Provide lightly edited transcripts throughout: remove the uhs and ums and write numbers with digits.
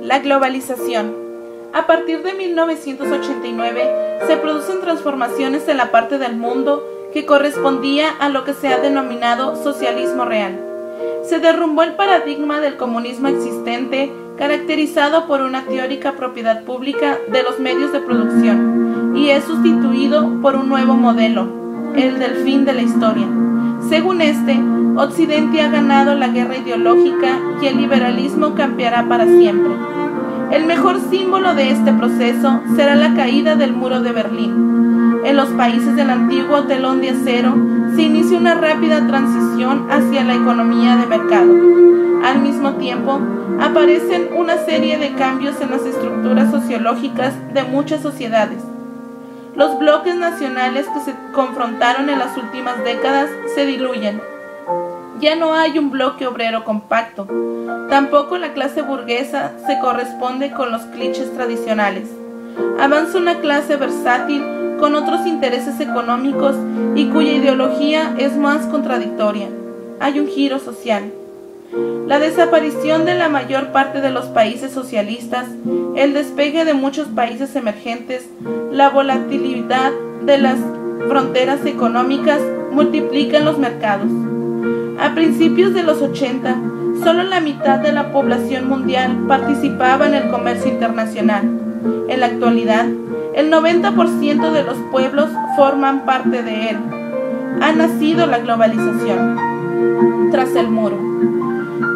La globalización. A partir de 1989 se producen transformaciones en la parte del mundo que correspondía a lo que se ha denominado socialismo real. Se derrumbó el paradigma del comunismo existente, caracterizado por una teórica propiedad pública de los medios de producción, y es sustituido por un nuevo modelo, el del fin de la historia. Según este, Occidente ha ganado la guerra ideológica y el liberalismo campeará para siempre. El mejor símbolo de este proceso será la caída del muro de Berlín. En los países del antiguo telón de acero se inicia una rápida transición hacia la economía de mercado. Al mismo tiempo, aparecen una serie de cambios en las estructuras sociológicas de muchas sociedades. Los bloques nacionales que se confrontaron en las últimas décadas se diluyen. Ya no hay un bloque obrero compacto. Tampoco la clase burguesa se corresponde con los clichés tradicionales. Avanza una clase versátil con otros intereses económicos y cuya ideología es más contradictoria. Hay un giro social. La desaparición de la mayor parte de los países socialistas, el despegue de muchos países emergentes, la volatilidad de las fronteras económicas multiplican los mercados. A principios de los 80, solo la mitad de la población mundial participaba en el comercio internacional. En la actualidad, el 90% de los pueblos forman parte de él. Ha nacido la globalización. Tras el muro.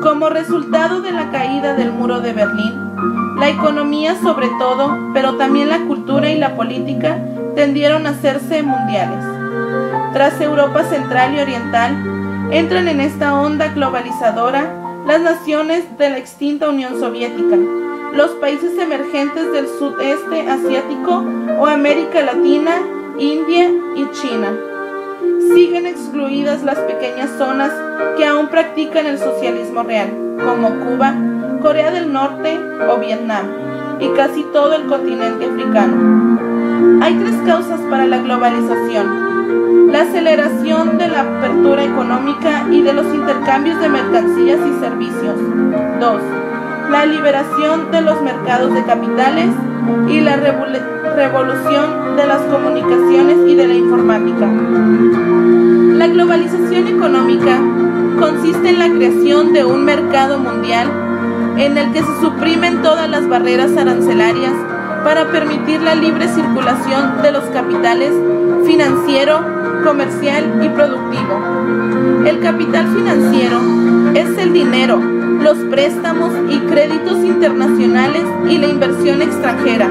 Como resultado de la caída del muro de Berlín, la economía sobre todo, pero también la cultura y la política, tendieron a hacerse mundiales. Tras Europa Central y Oriental, entran en esta onda globalizadora las naciones de la extinta Unión Soviética, los países emergentes del sudeste asiático o América Latina, India y China. Siguen excluidas las pequeñas zonas que aún practican el socialismo real, como Cuba, Corea del Norte o Vietnam, y casi todo el continente africano. Hay tres causas para la globalización: la aceleración de la apertura económica y de los intercambios de mercancías y servicios. 2. La liberación de los mercados de capitales y la revolución de las comunicaciones y de la informática. La globalización económica consiste en la creación de un mercado mundial en el que se suprimen todas las barreras arancelarias para permitir la libre circulación de los capitales financiero, comercial y productivo. El capital financiero es el dinero, los préstamos y créditos internacionales y la inversión extranjera.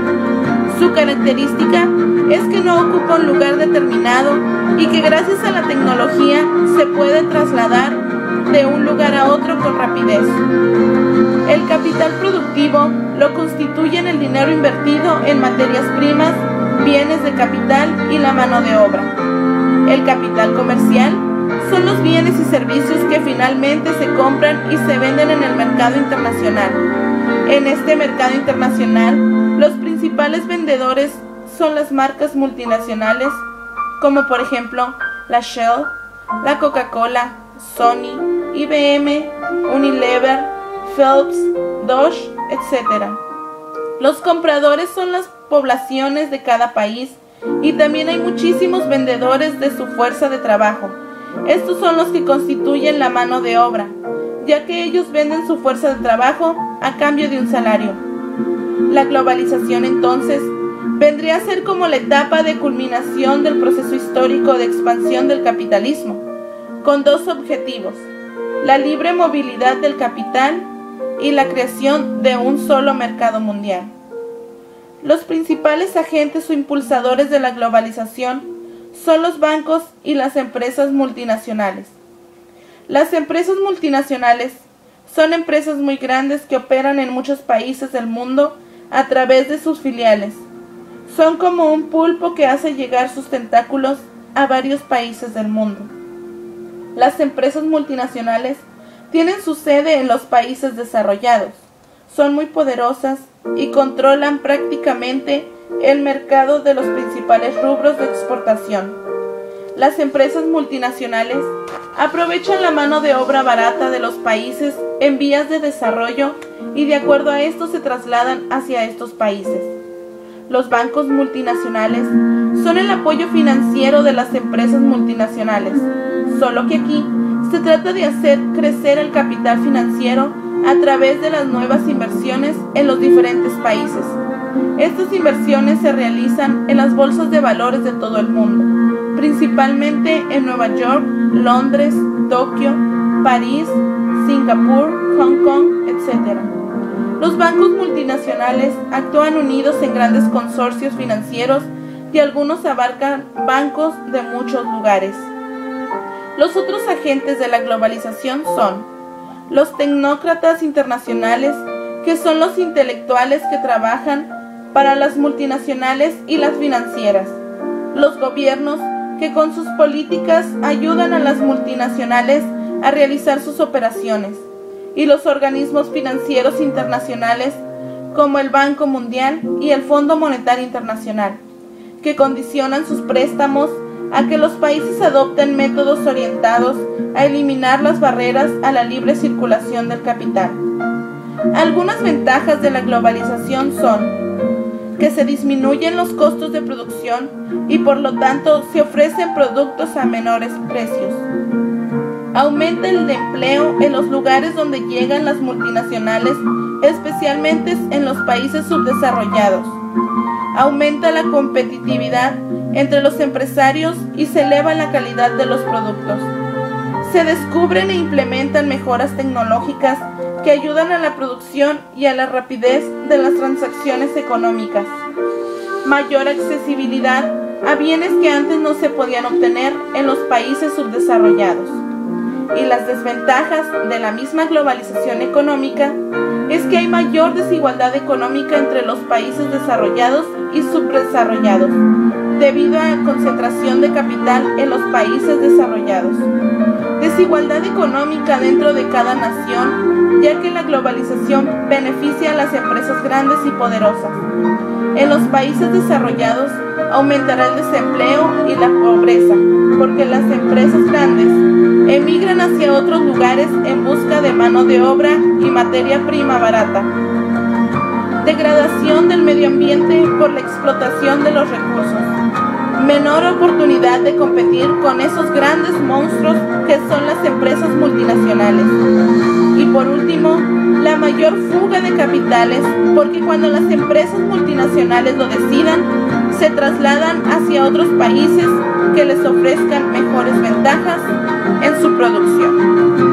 Su característica es que no ocupa un lugar determinado y que gracias a la tecnología se puede trasladar de un lugar a otro con rapidez. El capital productivo lo constituyen el dinero invertido en materias primas, bienes de capital y la mano de obra. El capital comercial son los bienes y servicios que finalmente se compran y se venden en el mercado internacional. En este mercado internacional, los principales vendedores son las marcas multinacionales, como por ejemplo la Shell, la Coca-Cola, Sony, IBM, Unilever, Phelps, Dodge, etc. Los compradores son las poblaciones de cada país y también hay muchísimos vendedores de su fuerza de trabajo. Estos son los que constituyen la mano de obra, ya que ellos venden su fuerza de trabajo a cambio de un salario. La globalización, entonces, vendría a ser como la etapa de culminación del proceso histórico de expansión del capitalismo, con dos objetivos: la libre movilidad del capital y la creación de un solo mercado mundial. Los principales agentes o impulsadores de la globalización son los bancos y las empresas multinacionales. Las empresas multinacionales son empresas muy grandes que operan en muchos países del mundo a través de sus filiales. Son como un pulpo que hace llegar sus tentáculos a varios países del mundo. Las empresas multinacionales tienen su sede en los países desarrollados, son muy poderosas y controlan prácticamente el mercado de los principales rubros de exportación. Las empresas multinacionales aprovechan la mano de obra barata de los países en vías de desarrollo y de acuerdo a esto se trasladan hacia estos países. Los bancos multinacionales son el apoyo financiero de las empresas multinacionales, solo que aquí se trata de hacer crecer el capital financiero a través de las nuevas inversiones en los diferentes países. Estas inversiones se realizan en las bolsas de valores de todo el mundo, principalmente en Nueva York, Londres, Tokio, París, Singapur, Hong Kong, etc. Los bancos multinacionales actúan unidos en grandes consorcios financieros y algunos abarcan bancos de muchos lugares. Los otros agentes de la globalización son los tecnócratas internacionales, que son los intelectuales que trabajan para las multinacionales y las financieras, los gobiernos que con sus políticas ayudan a las multinacionales a realizar sus operaciones, y los organismos financieros internacionales como el Banco Mundial y el Fondo Monetario Internacional, que condicionan sus préstamos a que los países adopten métodos orientados a eliminar las barreras a la libre circulación del capital. Algunas ventajas de la globalización son que se disminuyen los costos de producción y por lo tanto se ofrecen productos a menores precios. Aumenta el empleo en los lugares donde llegan las multinacionales, especialmente en los países subdesarrollados. Aumenta la competitividad entre los empresarios y se eleva la calidad de los productos. Se descubren e implementan mejoras tecnológicas que ayudan a la producción y a la rapidez de las transacciones económicas. Mayor accesibilidad a bienes que antes no se podían obtener en los países subdesarrollados. Y las desventajas de la misma globalización económica es que hay mayor desigualdad económica entre los países desarrollados y subdesarrollados, debido a la concentración de capital en los países desarrollados. Desigualdad económica dentro de cada nación, ya que la globalización beneficia a las empresas grandes y poderosas. En los países desarrollados aumentará el desempleo y la pobreza, porque las empresas grandes emigran hacia otros lugares en busca de mano de obra y materia prima barata. Degradación del medio ambiente por la explotación de los recursos. Menor oportunidad de competir con esos grandes monstruos que son las empresas multinacionales. Y por último, la mayor fuga de capitales, porque cuando las empresas multinacionales lo decidan, se trasladan hacia otros países que les ofrezcan mejores ventajas en su producción.